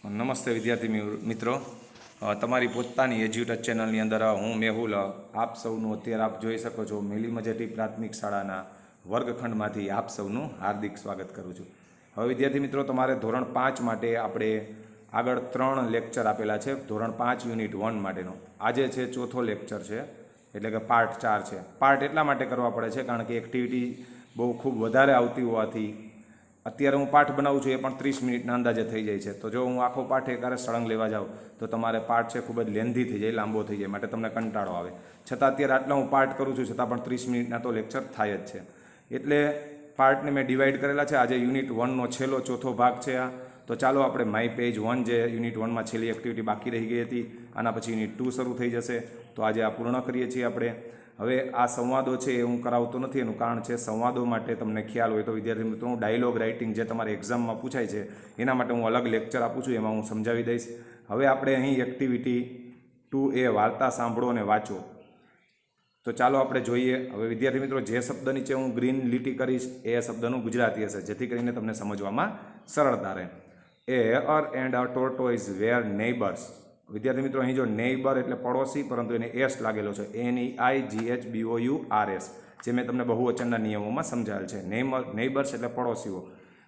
નમસ્તે વિદ્યાર્થી મિત્રો, તમારી પોતાની એજ્યુટચ ચેનલની અંદર હું મેહુલ આપ સૌનું અત્યારે આપ જોઈ શકો છો મેલી મજેટી પ્રાથમિક શાળાના વર્ગખંડમાંથી આપ સૌનું હાર્દિક સ્વાગત કરું છું. હવે વિદ્યાર્થી મિત્રો, તમારે ધોરણ 5 માટે આપણે આગળ 3 લેક્ચર આપેલા છે. ધોરણ 5 યુનિટ 1 માટેનો આજે છે ચોથો લેક્ચર છે, એટલે કે પાર્ટ 4 છે. પાર્ટ એટલા માટે કરવા પડે છે કારણ કે એક્ટિવિટી બહુ ખૂબ વધારે આવતી હોવાથી અત્યારે હું પાઠ બનાવું છું એ પણ 30 મિનિટના અંદાજે થઈ જાય છે. તો જો હું આખો પાઠ એકારે સળંગ લેવા જાઉં તો તમારે પાઠ છે ખૂબ જ લેન્ધી થઈ જાય, લાંબો થઈ જાય, માટે તમને કંટાળો આવે. છતાં અત્યારે આટલા હું પાઠ કરું છું છતાં પણ 30 મિનિટના તો લેક્ચર થાય જ છે. એટલે પાર્ટને મેં ડિવાઈડ કરેલા છે. આજે યુનિટ 1નો છેલ્લો ચોથો ભાગ છે આ. તો ચાલો આપણે માય પેજ 1 જે યુનિટ 1માં છેલ્લી એક્ટિવિટી બાકી રહી ગઈ હતી, આના પછી યુનિટ 2 શરૂ થઈ જશે. તો આજે આ પૂર્ણ કરીએ છીએ આપણે. હવે આ સંવાદો છે એ હું કરાવતો નથી. એનું કારણ છે સંવાદો માટે તમને ખ્યાલ હોય તો વિદ્યાર્થી મિત્રો, હું ડાયલોગ રાઇટિંગ જે તમારી એક્ઝામમાં પૂછાય છે એના માટે હું અલગ લેક્ચર આપું છું, એમાં હું સમજાવી દઈશ. હવે આપણે અહીં એક્ટિવિટી 2A વાર્તા સાંભળો અને વાંચો. તો ચાલો આપણે જોઈએ. હવે વિદ્યાર્થી મિત્રો, જે શબ્દ નીચે હું ગ્રીન લીટી કરીશ એ શબ્દનું ગુજરાતી હશે, જેથી કરીને તમને સમજવામાં સરળતા રહે. A hare and a tortoise were neighbours. વિદ્યાર્થી મિત્રો, અહીં જો નેઈબર એટલે પડોશી, પરંતુ એને એસ લાગેલો છે, NEIGHBOURS, જે મેં તમને બહુવચનના નિયમોમાં સમજાવેલ છે. નેઈબર્સ એટલે પડોશીઓ.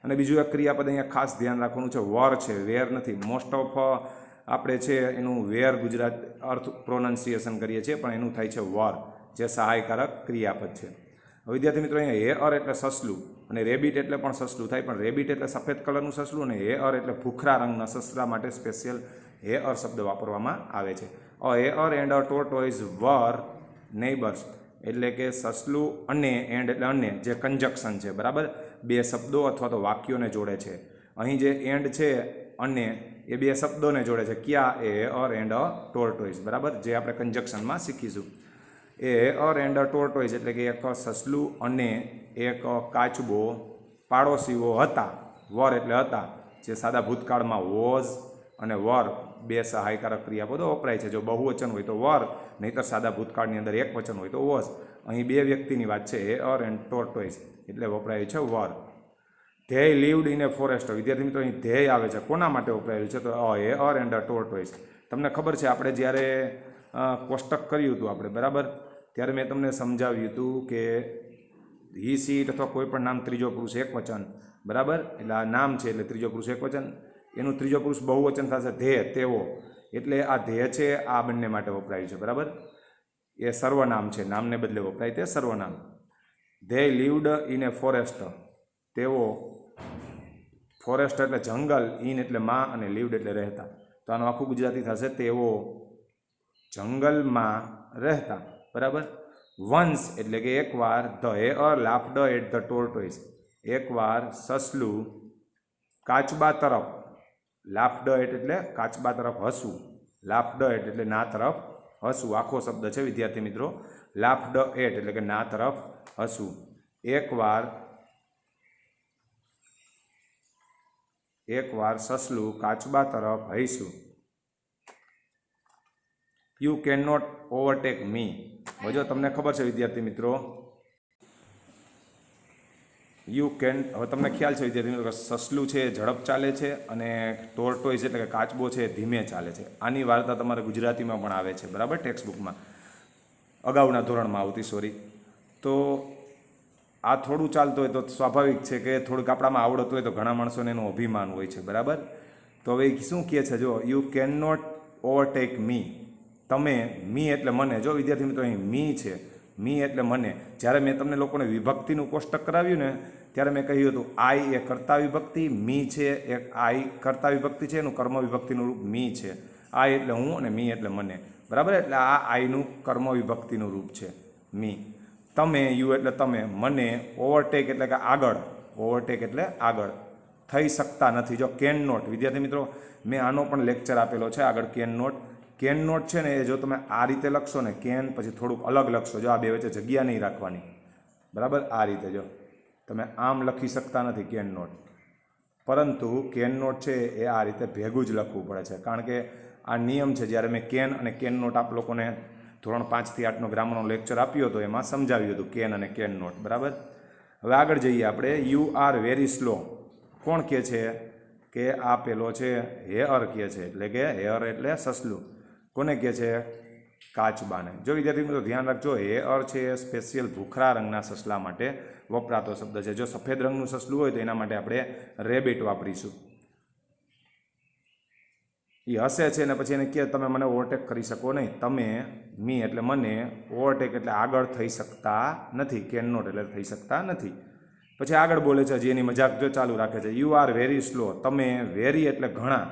અને બીજું એક ક્રિયાપદ અહીંયા ખાસ ધ્યાન રાખવાનું છે, વર છે, વેર નથી. મોસ્ટ ઓફ આપણે છે એનું વેર ગુજરાત અર્થ પ્રોનાઉન્સિએશન કરીએ છીએ, પણ એનું થાય છે વર, જે સહાયકારક ક્રિયાપદ છે. વિદ્યાર્થી મિત્રો, અહીંયા હેઅર એટલે સસલું અને રેબિટ એટલે પણ સસલું થાય, પણ રેબિટ એટલે સફેદ કલરનું સસલું અને હેઅર એટલે ભૂખરા રંગના સસલા માટે સ્પેશિયલ હેઅર શબ્દ વાપરવામાં આવે છે. હેઅર એન્ડ અ ટોર્ટોઇઝ વર નેઈબર્સ, એટલે કે સસલું અને એન્ડ એટલે અને, જે કંજક્શન છે, બરાબર, બે શબ્દો અથવા તો વાક્યોને જોડે છે. અહીં જે એન્ડ છે અને એ બે શબ્દોને જોડે છે. ક્યાં? હેઅર એન્ડ અ ટોર્ટોઇઝ, બરાબર, જે આપણે કંજક્શનમાં શીખીશું. હેઅર એન્ડ અ ટોર્ટોઇઝ એટલે કે એક સસલું અને એક કાચબો પાડોશીઓ હતા. વર એટલે હતા, જે સાદા ભૂતકાળમાં વોઝ અને વર બે સહાયકારક ક્રિયાપદો વપરાય છે. જો બહુવચન હોય તો વર, નહીંતર સાદા ભૂતકાળની અંદર એક વચન હોય તો વોઝ. અહીં બે વ્યક્તિની વાત છે, હેઅર એન્ડ ટોર્ટોઇઝ, એટલે વપરાય છે were. They lived in a forest. વિદ્યાર્થી મિત્રો, અહીં ધેય આવે છે, કોના માટે વપરાયેલું છે? તો હેઅર એન્ડ અ ટોર્ટોઇઝ. તમને ખબર છે, આપણે જ્યારે કોષ્ટક કર્યું હતું આપણે, બરાબર, ત્યારે મેં તમને સમજાવ્યું હતું કે હી, સીટ અથવા કોઈ પણ નામ ત્રીજો પુરુષ એક વચન, બરાબર, એટલે આ નામ છે એટલે ત્રીજો પુરુષ એક વચન, એનું ત્રીજો પુરુષ બહુવચન થશે ધેય, તેઓ. એટલે આ ધેય છે આ બંને માટે વપરાય છે, બરાબર. એ સર્વનામ છે, નામને બદલે વપરાય તે સર્વનામ. They lived in a forest, તેઓ, ફોરેસ્ટ એટલે જંગલ, ઇન એટલે માં અને લીવડ એટલે રહેતા. તો આનું આખું ગુજરાતી થશે તેઓ જંગલમાં રહેતા, બરાબર. વન્સ એટલે કે એકવાર, the hare laughed at the tortoise, એકવાર સસલું કાચબા તરફ, લાફ્ડ એટ એટલે કાચબા તરફ હસવું, લાફ્ડ એટ એટલે ના તરફ હસવું, આખો શબ્દ છે વિદ્યાર્થી મિત્રો. લાફ્ડ એટ એટલે કે ના તરફ હસવું. એકવાર સસલું કાચબા તરફ હસ્યું. યુ કેન નોટ ઓવરટેક મી. જો તમને ખબર છે વિદ્યાર્થી મિત્રો, યુ કેન, હવે તમને ખ્યાલ છે વિદ્યાર્થી મિત્રો, સસલું છે ઝડપ ચાલે છે અને ટોર્ટોઇઝ એટલે કે કાચબો છે ધીમે ચાલે છે. આની વાર્તા તમારે ગુજરાતીમાં પણ આવે છે, બરાબર, ટેક્સ્ટ બુકમાં, અગાઉના ધોરણમાં આવતી, સોરી. તો આ થોડું ચાલતું હોય તો સ્વાભાવિક છે કે થોડુંક આપણામાં આવડતું હોય તો ઘણા માણસોને એનું અભિમાન હોય છે, બરાબર. તો હવે શું કહે છે, જો યુ કેન નોટ ઓવરટેક મી, તમે, મી એટલે મને. જો વિદ્યાર્થી મિત્રો, અહીં મી છે, મી એટલે મને. જ્યારે મેં તમને લોકોને વિભક્તિનું કોષ્ટક કરાવ્યું ને, ત્યારે મેં કહ્યું હતું આઈ એ કર્તા વિભક્તિ, મી છે એક આઈ કર્તા વિભક્તિ છે, એનું કર્મ વિભક્તિનું રૂપ મી છે. આઈ એટલે હું અને મી એટલે મને, બરાબર. એટલે આ આઈનું કર્મ વિભક્તિનું રૂપ છે મી. તમે, યુ એટલે તમે, મને, ઓવરટેક એટલે કે આગળ, ઓવરટેક એટલે આગળ, થઈ શકતા નથી. જો કેન નોટ, વિદ્યાર્થી મિત્રો, મેં આનો પણ લેક્ચર આપેલો છે આગળ. કેન નોટ, કેન નોટ છે ને, એ જો તમે આ રીતે લખશો ને, કેન પછી થોડુંક અલગ લખશો, જો આ બે વચ્ચે જગ્યા નહીં રાખવાની, બરાબર, આ રીતે. જો તમે આમ લખી શકતા નથી કેન નોટ, પરંતુ કેન નોટ છે એ આ રીતે ભેગું જ લખવું પડે છે, કારણ કે આ નિયમ છે. જ્યારે મેં કેન અને કેન નોટ આપ લોકોને ધોરણ 5 થી 8નો ગ્રામરનો લેક્ચર આપ્યો હતો, એમાં સમજાવ્યું હતું કેન અને કેન નોટ, બરાબર. હવે આગળ જઈએ આપણે. You are very slow. કોણ કહે છે કે આ પેલો છે હેઅર કહે છે, એટલે કે હેઅર એટલે સસલું. કોને કહે છે? કાચબાને. જો વિદ્યાર્થી મિત્રો ધ્યાન રાખજો, હેઅર છે એ સ્પેશિયલ ભૂખરા રંગના સસલા માટે વપરાતો શબ્દ છે. જો સફેદ રંગનું સસલું હોય તો એના માટે આપણે રેબિટ વાપરીશું. એ હસે છે ને પછી એને કહે તમે મને ઓવરટેક કરી શકો નહીં. તમે, મી એટલે મને, ઓવરટેક એટલે આગળ થઈ શકતા નથી, કેન નોટ એટલે થઈ શકતા નથી. પછી આગળ બોલે છે, હજી એની મજાક જો ચાલુ રાખે છે. You are very slow. તમે, વેરી એટલે ઘણા,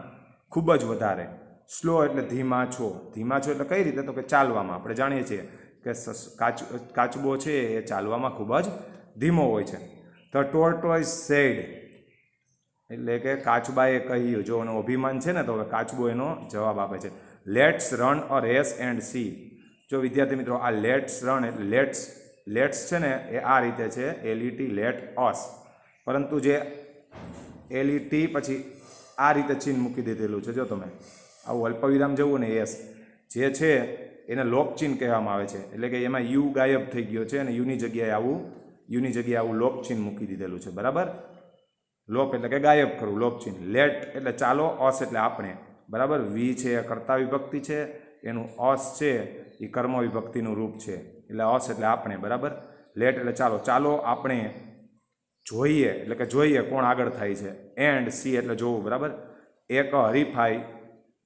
ખૂબ જ વધારે, સ્લો એટલે ધીમા છો. ધીમા છો એટલે કઈ રીતે? તો કે ચાલવામાં. આપણે જાણીએ છીએ કે કાચબો છે એ ચાલવામાં ખૂબ જ ધીમો હોય છે. ધ ટોર્ટોઇઝ સેડ એટલે કે કાચબાએ કહ્યું. જો એનો અભિમાન છે ને તો હવે કાચબો એનો જવાબ આપે છે. Let's run a race and see. જો વિદ્યાર્થી મિત્રો આ લેટ્સ રન એટલે લેટ્સ છે ને એ આ રીતે છે, LET લેટ અસ, પરંતુ જે LET પછી આ રીતે ચિહ્ન મૂકી દીધેલું છે. જો તમે આવું અલ્પવિરામ જવું ને એસ જે છે એને લોક ચિહ્ન કહેવામાં આવે છે, એટલે કે એમાં યુ ગાયબ થઈ ગયો છે અને યુની જગ્યાએ આવું લોક ચિહ્ન મૂકી દીધેલું છે. બરાબર, લોપ એટલે કે ગાયબ કરવું, લોપ ચિહ્ન. લેટ એટલે ચાલો, અસ એટલે આપણે. બરાબર, વી છે એ કર્તા વિભક્તિ છે, એનું અસ છે એ કર્મ વિભક્તિનું રૂપ છે, એટલે અસ એટલે આપણે. બરાબર, લેટ એટલે ચાલો, ચાલો આપણે જોઈએ એટલે કે જોઈએ કોણ આગળ થાય છે. એન્ડ સી એટલે જોવું. બરાબર, એક હરીફાઈ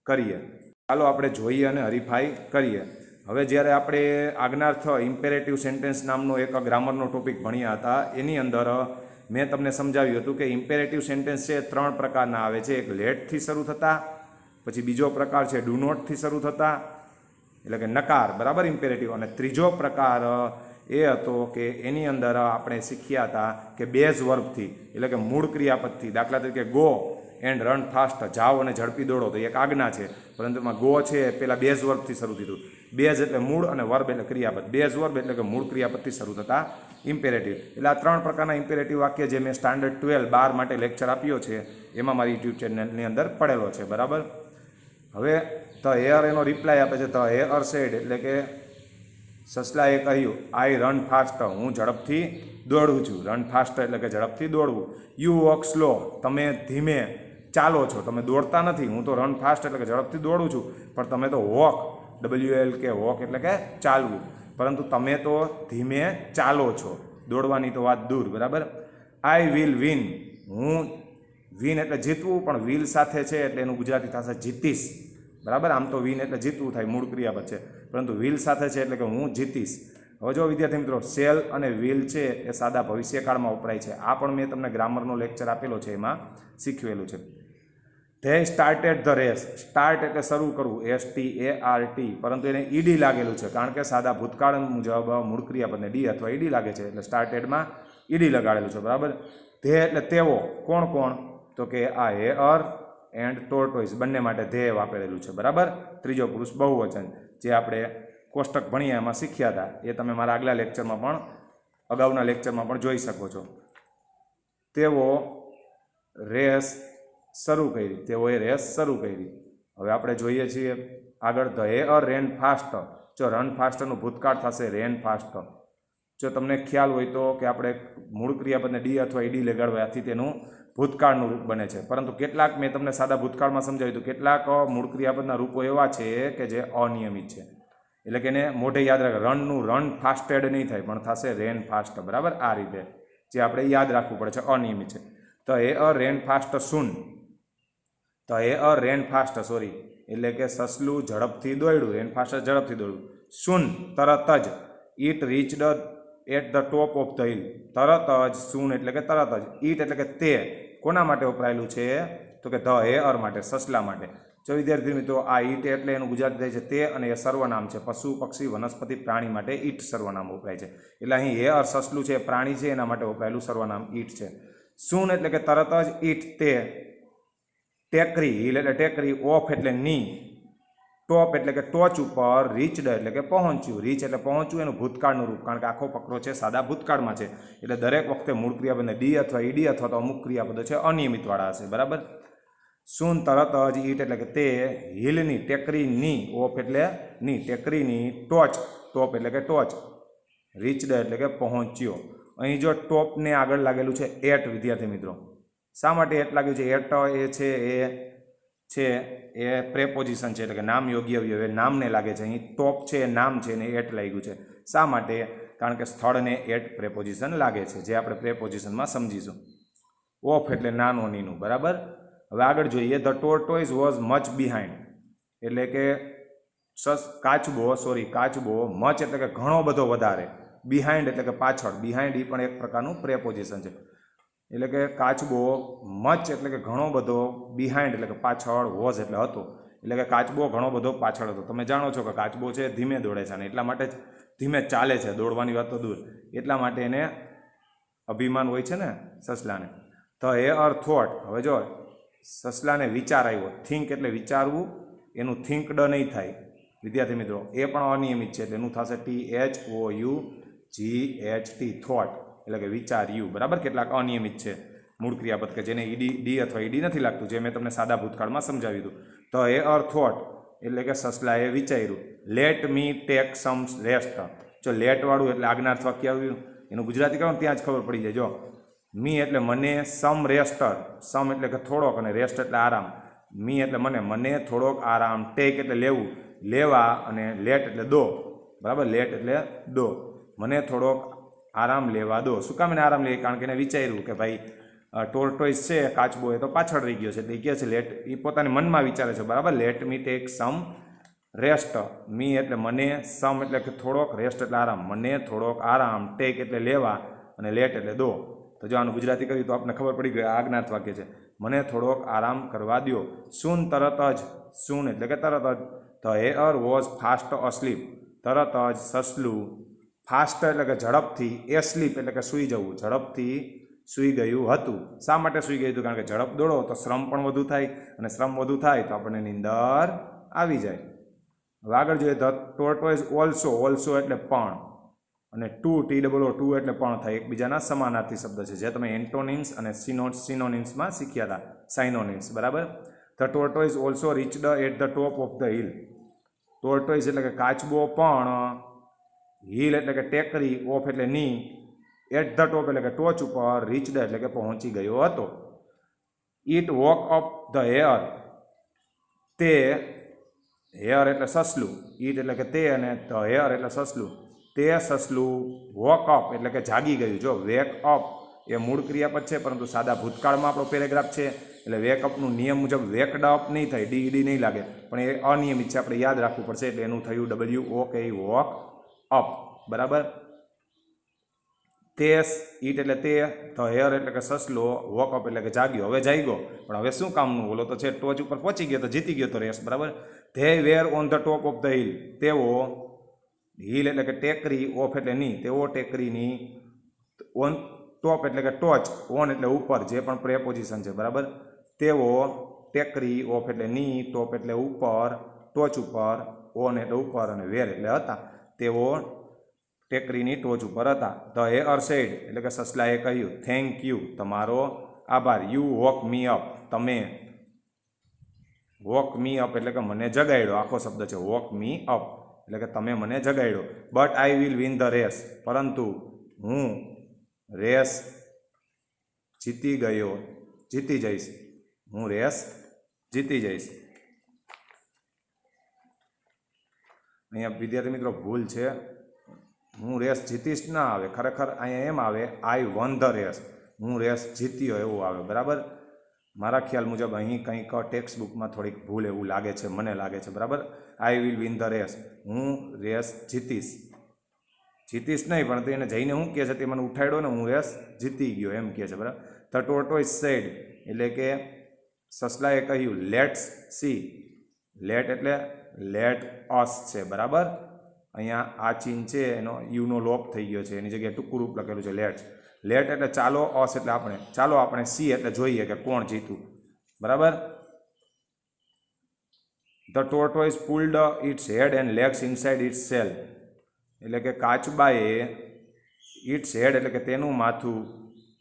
કરીએ, ચાલો આપણે જોઈએ અને હરીફાઈ કરીએ. હવે જ્યારે આપણે આજ્ઞાર્થ ઇમ્પેરેટિવ સેન્ટેન્સ નામનો એક ગ્રામરનો ટોપિક ભણ્યા હતા એની અંદર મેં તમને સમજાવ્યું હતું કે ઇમ્પેરેટિવ સેન્ટેન્સ છે 3 પ્રકારના આવે છે. એક લેટથી શરૂ થતા, પછી બીજો પ્રકાર છે ડુ નોટથી શરૂ થતા એટલે કે નકાર. બરાબર, ઇમ્પેરેટિવ. અને ત્રીજો પ્રકાર એ હતો કે એની અંદર આપણે શીખ્યા હતા કે બેઝ વર્બથી એટલે કે મૂળ ક્રિયાપદથી. દાખલા તરીકે ગો એન્ડ રન ફાસ્ટ, જાઓ અને ઝડપી દોડો, તો એક આજ્ઞા છે, પરંતુ એમાં ગો છે પેલા બેઝ વર્બથી શરૂ થયું. બેઝ એટલે મૂળ અને વર્બ એટલે ક્રિયાપદ. બેઝ વર્બ એટલે કે મૂળ ક્રિયાપદથી શરૂ થતા ઇમ્પેરેટિવ. એટલે આ 3 પ્રકારના ઇમ્પેરેટિવ વાક્ય જે મેં સ્ટાન્ડર્ડ 12 માટે લેક્ચર આપ્યો છે એમાં મારી યુટ્યુબ ચેનલની અંદર પડેલો છે. બરાબર, હવે ધ હેયર એનો રિપ્લાય આપે છે. ધ હેયર સેડ એટલે કે સસલાએ કહ્યું, આઈ રન ફાસ્ટ, હું ઝડપથી દોડું છું. રન ફાસ્ટ એટલે કે ઝડપથી દોડવું. યુ વોક સ્લો, તમે ધીમે ચાલો છો, તમે દોડતા નથી. હું તો રન ફાસ્ટ એટલે કે ઝડપથી દોડું છું, પણ તમે તો વોક, WL કે વોક એટલે કે ચાલવું, પરંતુ તમે તો ધીમે ચાલો છો, દોડવાની તો વાત દૂર. બરાબર, આઈ વિલ વિન, હું, વિન એટલે જીતવું, પણ વિલ સાથે છે એટલે એનું ગુજરાતી થશે જીતીશ. બરાબર, આમ તો વિન એટલે જીતવું થાય, મૂળ ક્રિયાપદ છે, પરંતુ વિલ સાથે છે એટલે કે હું જીતીશ. હવે જો વિદ્યાર્થી મિત્રો સેલ અને વિલ છે એ સાદા ભવિષ્યકાળમાં વપરાય છે. આ પણ મેં તમને ગ્રામરનો લેક્ચર આપેલો છે, એમાં શીખવેલું છે. They started the race. Start એટલે શરૂ કરવું, START, પરંતુ એને ED લાગેલું છે કારણ કે સાદા ભૂતકાળ મુજબ મૂળ ક્રિયાપદને ડી અથવા ED લાગે છે, એટલે સ્ટાર્ટેડમાં ED લગાડેલું છે. બરાબર, ધે એટલે તેઓ. કોણ કોણ? તો કે આ હેઅર એન્ડ ટોર્ટોઇઝ બંને માટે ધે વાપરેલું છે. બરાબર, ત્રીજો પુરુષ બહુવચન જે આપણે કોષ્ટક ભણ્યા એમાં શીખ્યા હતા, એ તમે મારા અગાઉના લેક્ચરમાં પણ જોઈ શકો છો. તેઓ રેસ શરૂ કરી, તેઓએ રેસ શરૂ કરી. હવે આપણે જોઈએ છીએ આગળ ધ હેયર રેન ફાસ્ટ. જો રન ફાસ્ટનું ભૂતકાળ થશે રેન ફાસ્ટ. જો તમને ખ્યાલ હોય તો કે આપણે મૂળ ક્રિયાપદને ડી અથવા ED લગાડવાથી તેનું ભૂતકાળનું રૂપ બને છે, પરંતુ કેટલાક મેં તમને સાદા ભૂતકાળમાં સમજાવ્યું હતું, કેટલાક મૂળ ક્રિયાપદના રૂપો એવા છે કે જે અનિયમિત છે, એટલે કે એને મોઢે યાદ રાખે. રન ફાસ્ટેડ નહીં થાય, પણ થશે રેન ફાસ્ટ. બરાબર, આ રીતે જે આપણે યાદ રાખવું પડે છે, અનિયમિત છે. The here rain fast soon. The here rain fast, sorry, એટલે કે સસલું ઝડપથી દોડ્યું. રેન ફાસ્ટ ઝડપથી દોડ્યું. સૂન તરત જ. It reached at the top of the hill. તરત જ, સૂન એટલે કે તરત જ. ઇટ એટલે કે તે. કોના માટે વપરાયેલું છે? તો કે ધ હેયર માટે, સસલા માટે. જો વિદ્યાર્થી મિત્રો આ ઈટ એટલે એનું ગુજરાતી થાય છે તે, અને એ સર્વનામ છે. પશુ, પક્ષી, વનસ્પતિ, પ્રાણી માટે ઈટ સર્વનામ વપરાય છે. એટલે અહીં હેયર સસલું છે, પ્રાણી છે, એના માટે વપરાયેલું સર્વનામ ઈટ છે. સૂન એટલે કે તરત જ. ઈટ તે. ટેકરી, હિલ એટલે ટેકરી, ઓફ એટલે ની, ટોપ એટલે કે ટોચ ઉપર, રીચડ એટલે કે પહોંચ્યું. રીચ એટલે પહોંચવું, એનું ભૂતકાળનું રૂપ, કારણ કે આખો ફકરો છે સાદા ભૂતકાળમાં છે, એટલે દરેક વખતે મૂળ ક્રિયાપદને ડી અથવા ED અથવા તો અમુક ક્રિયાપદો છે અનિયમિતવાળા હશે. બરાબર, સૂન તરત જ. ઈટ એટલે કે તે. હિલની, ટેકરીની, ઓફ એટલે ની, ટેકરીની ટોચ, ટોપ એટલે કે ટોચ, રીચડ એટલે કે પહોંચ્યો. અહીં જો ટોપને આગળ લાગેલું છે એટ, વિદ્યાર્થી મિત્રો શા માટે એટ લાગ્યું છે? એટ એ પ્રેપોઝિશન છે, એટલે કે નામ યોગ્ય અવયવ, નામને લાગે છે. અહીં ટોપ છે એ નામ છે ને એટ લાગ્યું છે. શા માટે? કારણ કે સ્થળને એટ પ્રેપોઝિશન લાગે છે, જે આપણે પ્રેપોઝિશનમાં સમજીશું. ઓફ એટલે નાનો નીનું, બરાબર. હવે આગળ જોઈએ. The tortoise was much behind, એટલે કે કાચબો મચ એટલે કે ઘણો બધો વધારે, બિહાઇન્ડ એટલે કે પાછળ. બિહાઇન્ડ એ પણ એક પ્રકારનું પ્રેપોઝિશન છે. એટલે કે કાચબો મચ એટલે કે ઘણો બધો, બિહાઇન્ડ એટલે કે પાછળ, વોઝ એટલે હતો. એટલે કે કાચબો ઘણો બધો પાછળ હતો. તમે જાણો છો કે કાચબો છે ધીમે દોડે છે, અને એટલા માટે જ ધીમે ચાલે છે, દોડવાની વાત તો દૂર. એટલા માટે એને અભિમાન હોય છે ને સસલાને. તો એ અર થોટ, હવે જો સસલાને વિચાર આવ્યો. થિંક એટલે વિચારવું, એનું થિંકડ નહીં થાય વિદ્યાર્થી મિત્રો, એ પણ અનિયમિત છે, એટલે એનું થશે THOUGHT, થોટ, એટલે કે વિચાર્યું, બરાબર. કેટલાક અનિયમિત છે મૂળ ક્રિયાપદ કે જેને ડી અથવા ઈડી નથી લાગતું, જે મેં તમને સાદા ભૂતકાળમાં સમજાવી દીધું. તો એ અર થોટ એટલે કે સસલાએ વિચાર્યું. Late me take some rest, જો લેટ વાળું એટલે આજ્ઞાર્થ વાક્ય આવ્યું, એનું ગુજરાતી કહો ત્યાં જ ખબર પડી જાય. જો મી એટલે મને, સમ રેસ્ટર, સમ એટલે કે થોડોક, અને રેસ્ટ એટલે આરામ. મી એટલે મને થોડોક આરામ, ટેક એટલે લેવું, લેવા, અને લેટ એટલે દો, બરાબર. લેટ એટલે દો, મને થોડોક આરામ લેવા દો. શું કામ એને આરામ લે? કારણ કે એને વિચાર્યું કે ભાઈ ટોર્ટોઇઝ છે કાચબો, એ તો પાછળ રહી ગયો છે, એટલે એ કહે છે લેટ, એ પોતાની મનમાં વિચારે છે, બરાબર. Let me take some rest. Me એટલે મને, સમ એટલે કે થોડોક, રેસ્ટ એટલે આરામ, મને થોડોક આરામ, ટેક એટલે લેવા, અને લેટ એટલે દો. તો જો આનું ગુજરાતી કર્યું તો આપણને ખબર પડી ગઈ આજ્ઞાર્થ વાક્ય છે. મને થોડોક આરામ કરવા દો. સૂન તરત જ, સૂન એટલે કે તરત જ. The hair was fast asleep, તરત જ સસલું, ફાસ્ટ એટલે કે ઝડપથી, એસ્લીપ એટલે કે સૂઈ જવું, ઝડપથી સૂઈ ગયું હતું. શા માટે સૂઈ ગયું હતું? કારણ કે ઝડપ દોડો તો શ્રમ પણ વધુ થાય, અને શ્રમ વધુ થાય તો આપણને નીંદર આવી જાય. હવે આગળ જોઈએ. ધ ટોર્ટોઇઝ ઓલ્સો એટલે પણ, અને ટુ TOO એટલે પણ થાય, એકબીજાના સમાનાર્થી શબ્દ છે, જે તમે એન્ટોનિમ્સ અને સિનોનિમ્સમાં શીખ્યા હતા, સાઇનોનિમ્સ, બરાબર. The tortoise also reached at the top of the hill. Tortoise એટલે કે કાચબો પણ, હિલ એટલે કે ટેકરી, ઓફ એટલે ની, એટ ધ ટોપ એટલે કે ટોચ ઉપર, રીચડ એટલે કે પહોંચી ગયો હતો. It woke up the hair, તે, હેર એટલે સસલું, ઇટ એટલે કે તે, અને ધ હેર એટલે સસલું, તે સસલું વોક અપ એટલે કે જાગી ગયું. જો વેક અપ એ મૂળ ક્રિયાપદ છે, પરંતુ સાદા ભૂતકાળમાં આપણો પેરેગ્રાફ છે, એટલે વેકઅપનું નિયમ મુજબ વેકડ અપ નહીં થાય, ડી નહીં લાગે, પણ એ અનિયમિત છે, આપણે યાદ રાખવું પડશે. એટલે એનું થયું WOK, વોક અપ, બરાબર. તે, ઈટ એટલે તે, ધ હેર એટલે કે સસલો, વોક અપ એટલે કે જાગ્યો. હવે જાગ્યો, પણ હવે શું કામનું? બોલો તો છે ટોચ ઉપર પહોંચી ગયો, તો જીતી ગયો તો રેસ, બરાબર. They were on the top of the hill, તેઓ, હિલ એટલે કે ટેકરી, ઓફ એટલે ની, તેઓ ટેકરીની, ઓન ટોપ એટલે કે ટોચ, ઓન એટલે ઉપર, જે પણ પ્રેપોઝિશન છે, બરાબર. તેઓ ટેકરી, ઓફ એટલે ની, ટોપ એટલે ઉપર, ટોચ ઉપર, ઓન એટલે ઉપર, અને વેર એટલે હતા, તેઓ ટેકરીની ટોચ ઉપર હતા. ધ હેર સેડ એટલે કે સસલાએ કહ્યું. થેન્ક યુ, તમારો આભાર. યુ વોક મી અપ, તમે, વોક મી અપ એટલે કે મને જગાડ્યો, આખો શબ્દ છે. વોક મી અપ એટલે કે તમે મને જગાડ્યો. But I will win the race, પરંતુ હું રેસ જીતી જઈશ, હું રેસ જીતી જઈશ. અહીંયા વિદ્યાર્થી મિત્રો ભૂલ છે, હું રેસ જીતીશ ના આવે, ખરેખર અહીંયા એમ આવે આઈ વન ધ રેસ, હું રેસ જીત્યો એવું આવે, બરાબર. મારા ખ્યાલ મુજબ અહીં કંઈક ટેક્સ્ટ બુકમાં થોડીક ભૂલ એવું લાગે છે, મને લાગે છે, બરાબર. I will win the race, હું રેસ જીતીશ નહીં, પણ તો એને જઈને શું કહે છે તે મને ઉઠાડ્યો ને, હું રેસ જીતી ગયો એમ કહે છે, બરાબર. ધ ટોર્ટોઇઝ સેડ એટલે કે સસલાએ કહ્યું. લેટ્સ સી, લેટ એટલે લેટ અસ છે, બરાબર. અહીંયા આ ચીન છે એનો યુનો લોપ થઈ ગયો છે, એની જગ્યાએ ટૂંકું રૂપ લખેલું છે લેટ્સ. લેટ એટલે ચાલો, અસ એટલે આપણે, ચાલો આપણે, સી એટલે જોઈએ કે કોણ જીતું, બરાબર. The tortoise pulled its head and legs inside its shell, એટલે કે કાચબાએ ઇટ્સ હેડ એટલે કે તેનું માથું,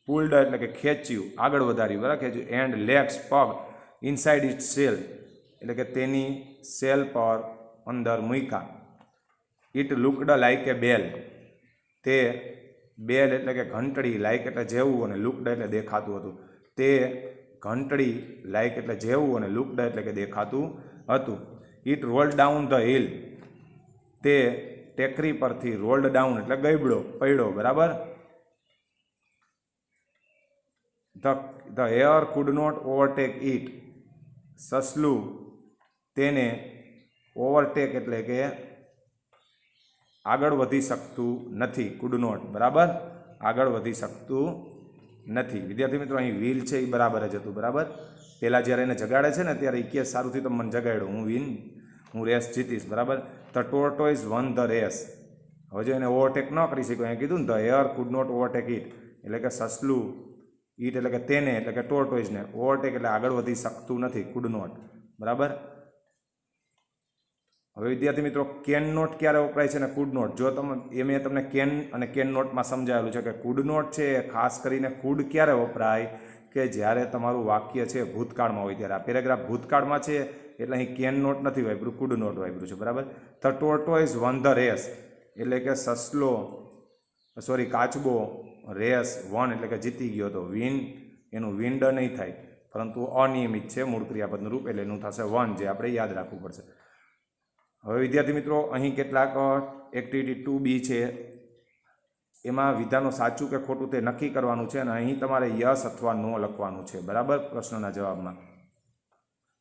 પુલ્ડ એટલે કે ખેંચ્યું, આગળ વધાર્યું, બરાબર, ખેંચ્યું, એન્ડ લેગ્સ પગ, ઇનસાઇડ ઇટ્સ સેલ એટલે કે તેની સેલ પર અંદર મૂક્યા. ઇટ લુકડ લાઇક એ બેલ, તે, બેલ એટલે કે ઘંટડી, લાઇક એટલે જેવું, અને લુકડ એટલે દેખાતું હતું. તે ઘંટડી લાઈક એટલે જેવું અને લુકડ એટલે કે દેખાતું હતું. It rolled down the hill, તે ટેકરી પરથી રોલ્ડ ડાઉન એટલે ગયબડો પડ્યો, બરાબર. The hare could not overtake it, સસલું તેને ઓવરટેક એટલે કે આગળ વધી શકતું નથી, કુડ નોટ, બરાબર, આગળ વધી શકતું નથી. વિદ્યાર્થી મિત્રો અહીં વ્હીલ છે એ બરાબર જ હતું, બરાબર. પહેલાં જ્યારે એને જગાડે છે ને ત્યારે એ કે સારુંથી તો મને જગાડ્યો, હું રેસ જીતીશ, બરાબર. The tortoise won the race. હવે જો એને ઓવરટેક ન કરી શક્યો, અહીંયા કીધું ને the hare could not overtake it એટલે કે સસલું, ઈટ એટલે કે તેને એટલે કે ટોર્ટોઇઝને, ઓવરટેક એટલે આગળ વધી શકતું નથી, કુડ નોટ, બરાબર. હવે વિદ્યાર્થી મિત્રો કેન નોટ ક્યારે વપરાય છે અને કુડ નોટ? જો એ મેં તમને કેન અને કેન નોટમાં સમજાવેલું છે કે કુડ નોટ છે એ ખાસ કરીને કુડ ક્યારે વપરાય કે જ્યારે તમારું વાક્ય છે ભૂતકાળમાં હોય ત્યારે. આ પેરેગ્રાફ ભૂતકાળમાં છે એટલે અહીં કેન નોટ નથી વાપર્યું, કુડ નોટ વાપર્યું છે, બરાબર. The tortoise won the race એટલે કે કાચબો રેસ વન એટલે કે જીતી ગયો હતો. વિન એનું વિન્ડ નહીં થાય, પરંતુ અનિયમિત છે મૂળ ક્રિયાપદનું રૂપ એટલે એનું થશે વન, જે આપણે યાદ રાખવું પડશે. હવે વિદ્યાર્થી મિત્રો અહીં કેટલાક એક્ટિવિટી 2B છે, એમાં વિધાનો સાચું કે ખોટું તે નક્કી કરવાનું છે અને અહીં તમારે યસ અથવા નો લખવાનું છે, બરાબર, પ્રશ્નના જવાબમાં.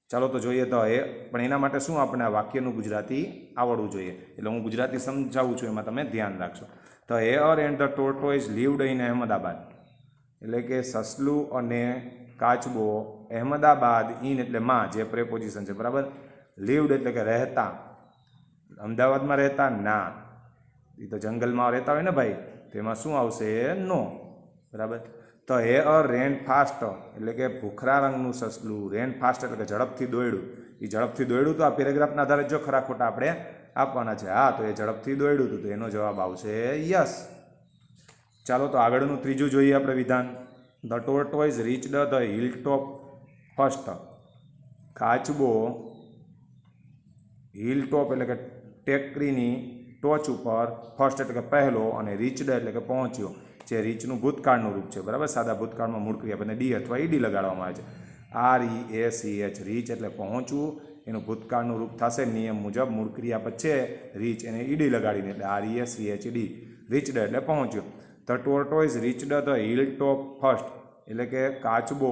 ચાલો તો જોઈએ તો પણ એના માટે શું આપણે આ વાક્યનું ગુજરાતી આવડવું જોઈએ. એટલે હું ગુજરાતી સમજાવું છું, એમાં તમે ધ્યાન રાખશો. The air and the tortoise lived in Ahmedabad એટલે કે સસલું અને કાચબો અહેમદાબાદ, ઇન એટલે માં, જે પ્રેપોઝિશન છે, બરાબર. લીવડ એટલે કે રહેતા, અમદાવાદમાં રહેતા ના, એ તો જંગલમાં રહેતા હોય ને ભાઈ, તો એમાં શું આવશે? નો, બરાબર. તો એર રેન ફાસ્ટ એટલે કે ભૂખરા રંગનું સસલું, રેન ફાસ્ટ એટલે કે ઝડપથી દોડ્યું. એ ઝડપથી દોડ્યું તો આ પેરેગ્રાફના આધારે જો ખરા ખોટા આપણે આપવાના છે. હા, તો એ ઝડપથી દોડ્યું હતું, તો એનો જવાબ આવશે યસ. ચાલો તો આગળનું ત્રીજું જોઈએ આપણે વિધાન. The tortoise reached the hill top first. કાચબો હિલ ટોપ એટલે કે ટેકરીની ટોચ ઉપર, ફર્સ્ટ એટલે કે પહેલો, અને રીચડ એટલે કે પહોંચ્યો, જે રીચનું ભૂતકાળનું રૂપ છે, બરાબર. સાદા ભૂતકાળમાં મૂળ ક્રિયાપદને ડી અથવા ઈડી લગાડવામાં આવે છે. REACH રીચ એટલે પહોંચવું, એનું ભૂતકાળનું રૂપ થશે નિયમ મુજબ મૂળ ક્રિયાપદ છે રીચ, એને ઈડી લગાડીને એટલે REACHD, રીચડ એટલે પહોંચ્યો. The tortoise reached the hill top first એટલે કે કાચબો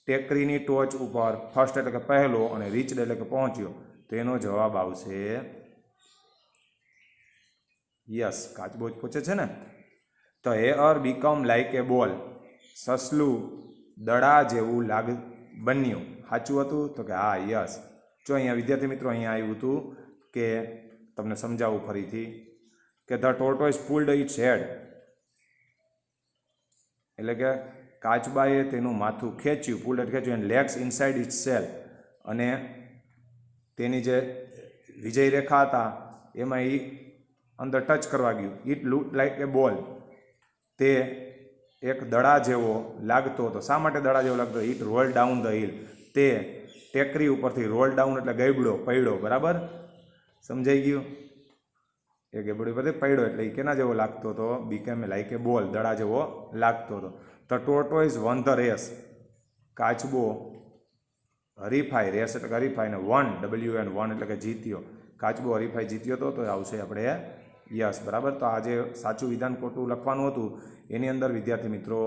ટેકરીની ટોચ ઉપર, ફર્સ્ટ એટલે કે પહેલો અને રીચડ એટલે કે પહોંચ્યો, તો એનો જવાબ આવશે યસ, કાચબો જ પહોંચે છે ને. તો એર બીકમ લાઈક એ બોલ, સસલું દડા જેવું બન્યું. સાચું હતું? તો કે હા, યસ. જો અહીંયા વિદ્યાર્થી મિત્રો અહીંયા આવ્યું હતું કે તમને સમજાવું ફરીથી કે the tortoise pulled its head એટલે કે કાચબાએ તેનું માથું ખેંચ્યું, પુલ્ડ એટલે ખેંચ્યું, and legs inside its shell, અને તેની જે વિજય રેખા હતા એમાં એ અંદર ટચ કરવા ગયું. ઇટ લુક લાઈક એ બોલ, તે એક દડા જેવો લાગતો હતો. શા માટે દડા જેવો લાગતો? It roll down the hill, તે ટેકરી ઉપરથી, રોલ ડાઉન એટલે ગયબડો પડ્યો, બરાબર, સમજાઈ ગયું? એ ગયબડી પરથી પડ્યો એટલે એ કેના જેવો લાગતો હતો? બીકેમ લાઈક એ બોલ, દડા જેવો લાગતો હતો. The tortoise won the race, કાચબો હરીફાઈ, રેસ એટલે હરીફાઈ, ને વન WN1 એટલે કે જીત્યો, કાચબો હરીફાઈ જીત્યો હતો, તો આવશે આપણે યસ, બરાબર. તો આ જે સાચું વિધાન ખોટું લખવાનું હતું એની અંદર વિદ્યાર્થી મિત્રો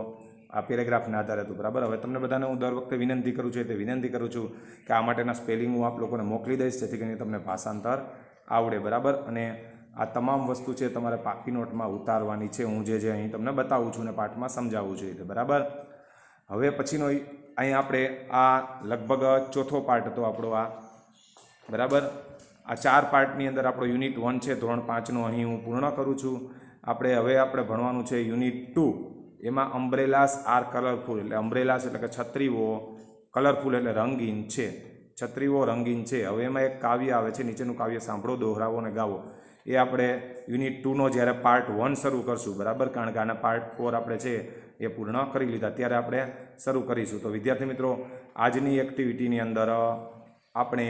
આ પેરેગ્રાફના આધારે હતું, બરાબર. હવે તમને બધાને હું દર વખતે વિનંતી કરું છું, તે વિનંતી કરું છું કે આ માટેના સ્પેલિંગ હું આપ લોકોને મોકલી દઈશ, જેથી કરીને તમને ભાષાંતર આવડે, બરાબર. અને આ તમામ વસ્તુ છે તમારે પાકી નોટમાં ઉતારવાની છે, હું જે અહીં તમને બતાવું છું અને પાઠમાં સમજાવું છું એ, બરાબર. હવે પછીનો અહીં આપણે આ લગભગ ચોથો પાર્ટ હતો આપણો આ, બરાબર. આ 4 પાર્ટની અંદર આપણો યુનિટ 1 છે, ધોરણ 5નો અહીં હું પૂર્ણ કરું છું. હવે આપણે ભણવાનું છે યુનિટ 2. એમાં અમ્બ્રેલાસ આર કલરફુલ એટલે અમ્બ્રેલાસ એટલે કે છત્રીઓ, કલરફુલ એટલે રંગીન છે, છત્રીઓ રંગીન છે. હવે એમાં એક કાવ્ય આવે છે, નીચેનું કાવ્ય સાંભળો, દોહરાવો અને ગાવો. એ આપણે યુનિટ 2નો જ્યારે પાર્ટ 1 શરૂ કરશું, બરાબર, કારણ કે આના પાર્ટ 4 આપણે છે એ પૂર્ણ કરી લીધા, ત્યારે આપણે શરૂ કરીશું. તો વિદ્યાર્થી મિત્રો આજની એક્ટિવિટીની અંદર આપણે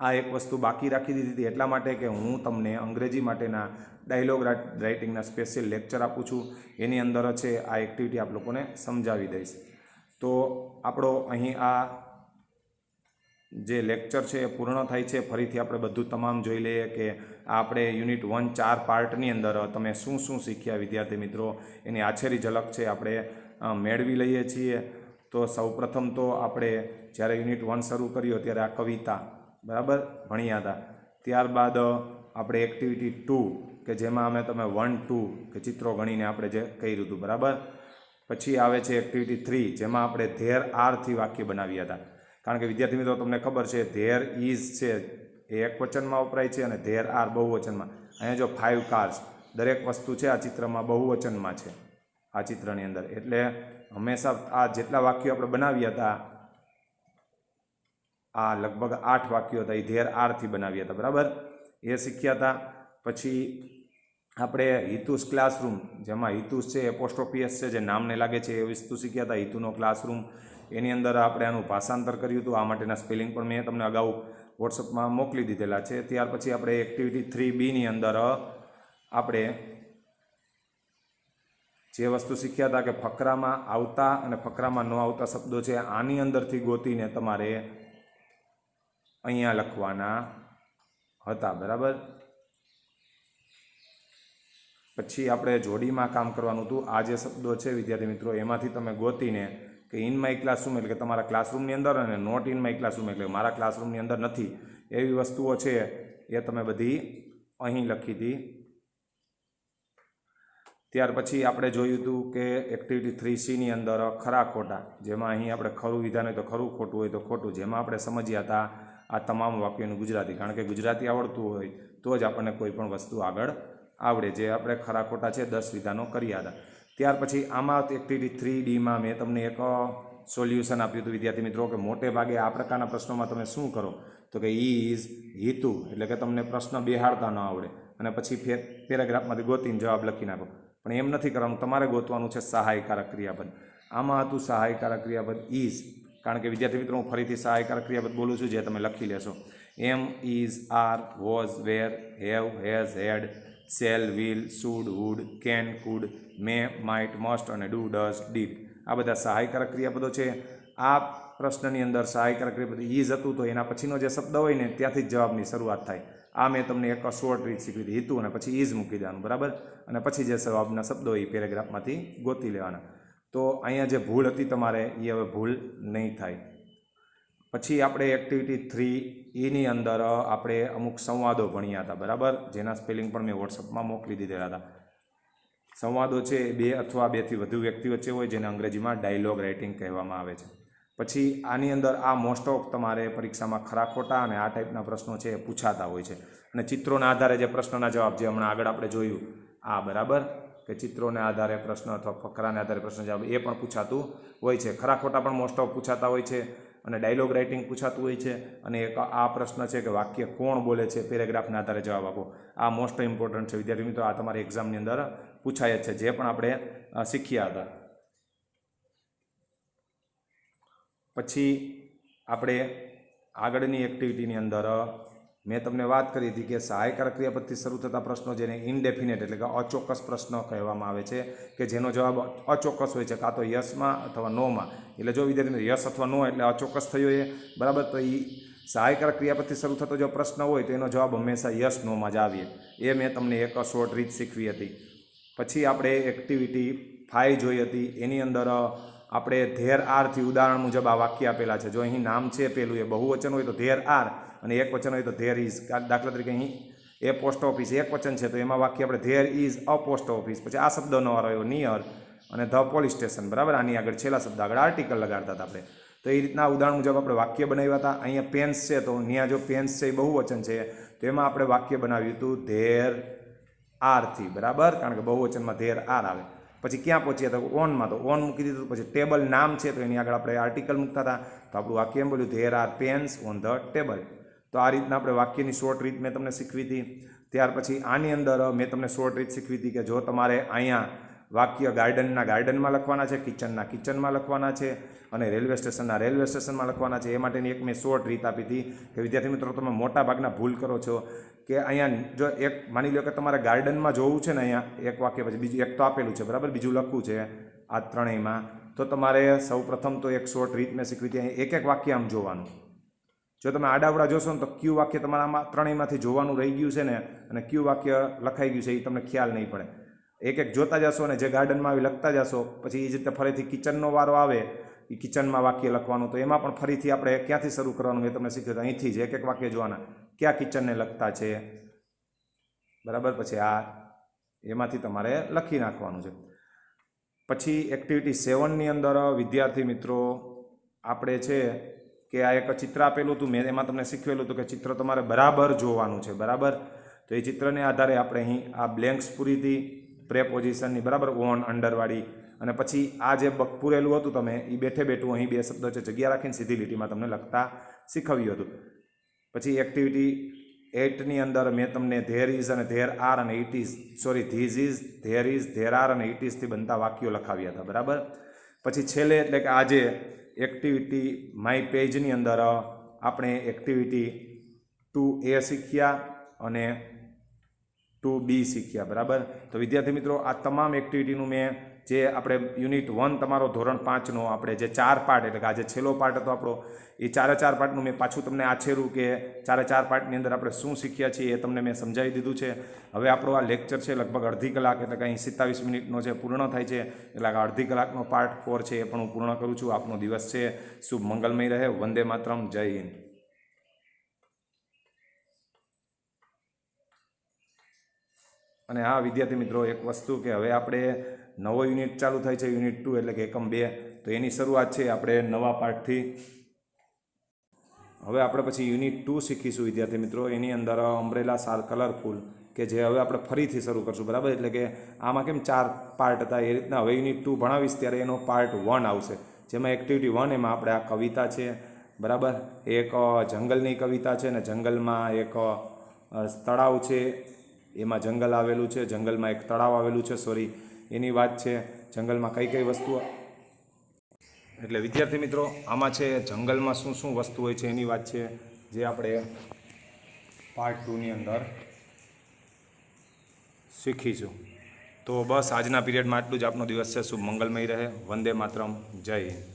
આ એક વસ્તુ બાકી રાખી દીધી હતી એટલા માટે કે હું તમને અંગ્રેજી માટેના ડાયલોગ રાઇટિંગના સ્પેશિયલ લેક્ચર આપું છું. એની અંદર છે આ એક્ટિવિટી આપ લોકોને સમજાવી દઈશ. તો આપણો અહીં આ જે લેક્ચર છે એ પૂર્ણ થાય છે. ફરીથી આપણે બધું તમામ જોઈ લઈએ કે આપણે યુનિટ 1 4 પાર્ટની અંદર તમે શું શું શીખ્યા વિદ્યાર્થી મિત્રો, એની આછેરી ઝલક છે આપણે મેળવી લઈએ છીએ. તો સૌપ્રથમ તો આપણે જ્યારે યુનિટ 1 શરૂ કર્યો ત્યારે આ કવિતા બરાબર ભણ્યા હતા. ત્યારબાદ આપણે એક્ટિવિટી 2 કે જેમાં અમે તમે 1 2 કે ચિત્રો ગણીને આપણે જે કર્યું હતું બરાબર. પછી આવે છે એક્ટિવિટી 3 જેમાં આપણે ધેર આરથી વાક્ય બનાવ્યા હતા. કારણ કે વિદ્યાર્થી મિત્રો તમને ખબર છે ધેર ઇઝ છે એ એક વચનમાં વપરાય છે અને ધેર આર બહુવચનમાં. અહીંયા જો 5 કાર્સ દરેક વસ્તુ છે આ ચિત્રમાં બહુવચનમાં છે આ ચિત્રની અંદર. એટલે હંમેશા આ જેટલા વાક્યો આપણે બનાવ્યા હતા આ લગભગ 8 વાક્યો હતા એ ધેર આરથી બનાવ્યા હતા બરાબર, એ શીખ્યા હતા. પછી આપણે હિતુસ ક્લાસરૂમ જેમાં હિતુસ છે એપોસ્ટ્રોફીએસ છે જે નામને લાગે છે એ વસ્તુ શીખ્યા હતા. હિતુનો ક્લાસરૂમ એની અંદર આપણે આનું ભાષાંતર કર્યું હતું. આ માટેના સ્પેલિંગ પણ મેં તમને અગાઉ વોટ્સઅપમાં મોકલી દીધેલા છે. ત્યાર પછી આપણે એક્ટિવિટી 3B અંદર આપણે જે વસ્તુ શીખ્યા હતા કે ફકરામાં આવતા અને ફકરામાં ન આવતા શબ્દો છે આની અંદરથી ગોતીને તમારે અહીંયા લખવાના હતા બરાબર. પછી આપણે જોડીમાં કામ કરવાનું હતું. આ જે શબ્દો છે વિદ્યાર્થી મિત્રો એમાંથી તમે ગોતીને કે ઇન માય ક્લાસરૂમ એટલે કે તમારા ક્લાસરૂમની અંદર અને નોટ ઇન માય ક્લાસરૂમ એટલે મારા ક્લાસરૂમની અંદર નથી એવી વસ્તુઓ છે એ તમે બધી અહીં લખી હતી. ત્યાર પછી આપણે જોયું હતું કે એક્ટિવિટી 3Cની અંદર ખરા ખોટા જેમાં અહીં આપણે ખરું વિધાન હોય તો ખરું, ખોટું હોય તો ખોટું, જેમાં આપણે સમજ્યા હતા આ તમામ વાક્યોનું ગુજરાતી. કારણ કે ગુજરાતી આવડતું હોય તો જ આપણને કોઈ પણ વસ્તુ આગળ આવડે. જે આપણે ખરા ખોટા છે 10 વિધાનો કર્યા હતા. ત્યાર પછી આમાં એક્ટિવિટી 3Dમાં મેં તમને એક સોલ્યુશન આપ્યું હતું વિદ્યાર્થી મિત્રો કે મોટે ભાગે આ પ્રકારના પ્રશ્નોમાં તમે શું કરો તો કે ઇઝ હિતુ એટલે કે તમને પ્રશ્ન બેહાડતા ન આવડે અને પછી પેરેગ્રાફમાંથી ગોતીને જવાબ લખી નાખો. પણ એમ નથી કરવાનું, તમારે ગોતવાનું છે સહાયકારક ક્રિયાપદ. આમાં હતું સહાયકારક ક્રિયાપદ ઇઝ. કારણ કે વિદ્યાર્થી મિત્રો હું ફરીથી સહાયકારક ક્રિયાપદ બોલું છું જે તમે લખી લેશો. Am, is, are, was, were, have, has, had, shall, will, should, would, can, could, may, might, must અને ડુ, ડઝ, ડીડ આ બધા સહાયકારક ક્રિયાપદો છે. આ પ્રશ્નની અંદર સહાયકારક ક્રિયાપદ ઇઝ હતું તો એના પછીનો જે શબ્દ હોય ને ત્યાંથી જ જવાબની શરૂઆત થાય. આ મેં તમને એક શોર્ટ રીત શીખવી હતી. હિતુ અને પછી ઇઝ મૂકી દેવાનું બરાબર, અને પછી જે જવાબના શબ્દો હોય એ પેરેગ્રાફમાંથી ગોતી લેવાના. તો અહીંયા જે ભૂલ હતી તમારે એ હવે ભૂલ નહીં થાય. પછી આપણે એક્ટિવિટી 3Eની અંદર આપણે અમુક સંવાદો ભણ્યા હતા બરાબર, જેના સ્પેલિંગ પણ મેં વોટ્સઅપમાં મોકલી દીધેલા હતા. સંવાદો છે 2 અથવા 2 થી વધુ વ્યક્તિ વચ્ચે હોય જેને અંગ્રેજીમાં ડાયલોગ રાઇટિંગ કહેવામાં આવે છે. પછી આની અંદર આ મોસ્ટ ઓફ તમારે પરીક્ષામાં ખરા ખોટા અને આ ટાઈપના પ્રશ્નો છે એ પૂછાતા હોય છે. અને ચિત્રોના આધારે જે પ્રશ્નના જવાબ જે હમણાં આગળ આપણે જોયું આ બરાબર કે ચિત્રોને આધારે પ્રશ્ન અથવા ફકરાને આધારે પ્રશ્ન જવાબ એ પણ પૂછાતું હોય છે. ખરા ખોટા પણ મોસ્ટ ઓફ પૂછાતા હોય છે અને ડાયલોગ રાઇટિંગ પૂછાતું હોય છે. અને એક આ પ્રશ્ન છે કે વાક્ય કોણ બોલે છે પેરેગ્રાફના આધારે જવાબ આપો. આ મોસ્ટ ઇમ્પોર્ટન્ટ છે વિદ્યાર્થી મિત્રો, આ તમારી એક્ઝામની અંદર પૂછાય જ છે જે પણ આપણે શીખ્યા હતા. પછી આપણે આગળની એક્ટિવિટીની અંદર મેં તમને વાત કરી હતી કે સહાયકારક ક્રિયાપદથી શરૂ થતા પ્રશ્નો જેને ઇનડેફિનેટ એટલે કે અચોક્કસ પ્રશ્ન કહેવામાં આવે છે કે જેનો જવાબ અચોક્કસ હોય છે, કાં તો યસમાં અથવા નોમાં. એટલે જો વિદ્યાર્થી યસ અથવા નો એટલે અચોક્કસ થયો એ બરાબર, તો એ સહાયકારક ક્રિયાપદથી શરૂ થતો જો પ્રશ્ન હોય તો એનો જવાબ હંમેશા યસ નોમાં જ આવીએ. એ મેં તમને એક શોર્ટ રીત શીખવી હતી. પછી આપણે એક્ટિવિટી 5 જોઈ હતી. એની અંદર આપણે ધેર આરથી ઉદાહરણ મુજબ આ વાક્ય આપેલા છે. જો અહીં નામ છે પેલું એ બહુવચન હોય તો ધેર આર અને એક વચન હોય તો ધેર ઇઝ. દાખલા તરીકે અહીં એ પોસ્ટ ઓફિસ એક વચન છે તો એમાં વાક્ય આપણે there is a post office, પછી આ શબ્દ ન આવ્યો નિયર અને ધ પોલીસ સ્ટેશન બરાબર. આની આગળ છેલ્લા શબ્દ આગળ આર્ટિકલ લગાડતા હતા આપણે. તો એ રીતના ઉદાહરણ મુજબ આપણે વાક્ય બનાવ્યા હતા. અહીંયા પેન્સ છે તો ત્યાં જો પેન્સ છે એ બહુવચન છે તો એમાં આપણે વાક્ય બનાવ્યું હતું ધેર આરથી બરાબર, કારણ કે બહુવચનમાં ધેર આર આવે. પછી ક્યાં પહોંચ્યા હતા ઓનમાં, તો ઓન મૂકી દીધું. પછી ટેબલ નામ છે તો એની આગળ આપણે આર્ટિકલ મૂકતા હતા તો આપણું વાક્ય એમ બોલ્યું there are pens on the table. તો આ રીતના આપણે વાક્યની શોર્ટ રીત મેં તમને શીખવી હતી. ત્યાર પછી આની અંદર મેં તમને શોર્ટ રીત શીખવી હતી કે જો તમારે અહીંયા વાક્ય ગાર્ડનમાં લખવાના છે, કિચનમાં લખવાના છે, અને રેલવે સ્ટેશનમાં લખવાના છે. એ માટેની એક મેં શોર્ટ રીત આપી હતી કે વિદ્યાર્થી મિત્રો તમે મોટા ભાગના ભૂલ કરો છો કે અહીંયા જો એક માની લો કે તમારે ગાર્ડનમાં જોવું છે ને, અહીંયા એક વાક્ય પછી બીજું એક તો આપેલું છે બરાબર, બીજું લખવું છે આ ત્રણેયમાં, તો તમારે સૌ પ્રથમ તો એક શોર્ટ રીત મેં શીખવી હતી, એક વાક્ય આમ જોવાનું. જો તમે આડાવડા જોશો ને તો કયું વાક્ય તમારામાં ત્રણેયમાંથી જોવાનું રહી ગયું છે ને, અને કયું વાક્ય લખાઈ ગયું છે એ તમને ખ્યાલ નહીં પડે. એક જોતા જશો અને જે ગાર્ડનમાં આવી લખતા જશો, પછી એ જ રીતે ફરીથી કિચનનો વારો આવે, એ કિચનમાં વાક્ય લખવાનું, તો એમાં પણ ફરીથી આપણે ક્યાંથી શરૂ કરવાનું મેં તમને શીખ્યું, અહીંથી જ એક વાક્ય જોવાના, ક્યાં કિચનને લખતા છે બરાબર, પછી આ એમાંથી તમારે લખી નાખવાનું છે. પછી એક્ટિવિટી 7ની અંદર વિદ્યાર્થી મિત્રો આપણે છે કે આ એક ચિત્ર આપેલું હતું, મેં એમાં તમને શીખવેલું હતું કે ચિત્ર તમારે બરાબર જોવાનું છે બરાબર. તો એ ચિત્રને આધારે આપણે અહીં આ બ્લેન્ક્સ પૂરી હતી પ્રેપોઝિશનની બરાબર, ઓન અંડરવાળી, અને પછી આ જે પૂરેલું હતું તમે એ બેઠું અહીં બે શબ્દો છે જગ્યા રાખીને સીધી લીટીમાં તમને લખતા શીખવ્યું હતું. પછી એક્ટિવિટી 8ની અંદર મેં તમને ધેર ઇઝ અને ધેર આર અને it is, these is, there is, there are અને ઇટ ઇઝથી બનતા વાક્યો લખાવ્યા હતા બરાબર. પછી છેલ્લે એટલે કે આજે એક્ટિવિટી માય પેજની અંદર આપણે એક્ટિવિટી 2A શીખ્યા અને 2B શીખ્યા બરાબર. તો વિદ્યાર્થી મિત્રો આ તમામ એક્ટિવિટીનું મેં જે આપણે યુનિટ 1 તમારો ધોરણ 5નો આપણે જે 4 પાર્ટ, એટલે કે આજે છેલ્લો પાર્ટ હતો આપણો, એ 4 પાર્ટનું મેં પાછું તમને આછેરું કે 4 પાર્ટની અંદર આપણે શું શીખ્યા છીએ એ તમને મેં સમજાવી દીધું છે. હવે આપણો આ લેક્ચર છે લગભગ અડધી કલાક, એટલે કે અહીં 27 મિનિટનો છે પૂર્ણ થાય છે, એટલે કે અડધી કલાકનો પાર્ટ 4 છે એ પણ હું પૂર્ણ કરું છું. આપનો દિવસ છે શુભ મંગલમય રહે. વંદે માતરમ. જય હિન્દ. અને હા વિદ્યાર્થી મિત્રો એક વસ્તુ કે હવે આપણે નવો યુનિટ ચાલુ થાય છે, યુનિટ 2 એટલે કે એકમ 2, તો એની શરૂઆત છે આપણે નવા પાર્ટથી. હવે આપણે પછી યુનિટ 2 શીખીશું વિદ્યાર્થી મિત્રો. એની અંદર અમ્બ્રેલા સાર કલરફુલ કે જે હવે આપણે ફરીથી શરૂ કરશું બરાબર. એટલે કે આમાં કેમ 4 પાર્ટ હતા એ રીતના હવે યુનિટ 2 ભણાવીશ ત્યારે એનો પાર્ટ 1 આવશે, જેમાં એક્ટિવિટી 1 એમાં આપણે આ કવિતા છે બરાબર, એક જંગલની કવિતા છે, ને જંગલમાં એક તળાવ છે, એમાં જંગલ આવેલું છે, જંગલમાં એક તળાવ આવેલું છે, એની વાત છે. જંગલમાં કઈ કઈ વસ્તુઓ, એટલે વિદ્યાર્થી મિત્રો આમાં છે જંગલમાં શું શું વસ્તુ હોય છે એની વાત છે, જે આપણે પાર્ટ 2ની અંદર શીખીશું. તો બસ આજના પીરિયડમાં આટલું જ. આપનો દિવસ છે શુભ મંગલમય રહે. વંદે માતરમ. જય હિન્દ.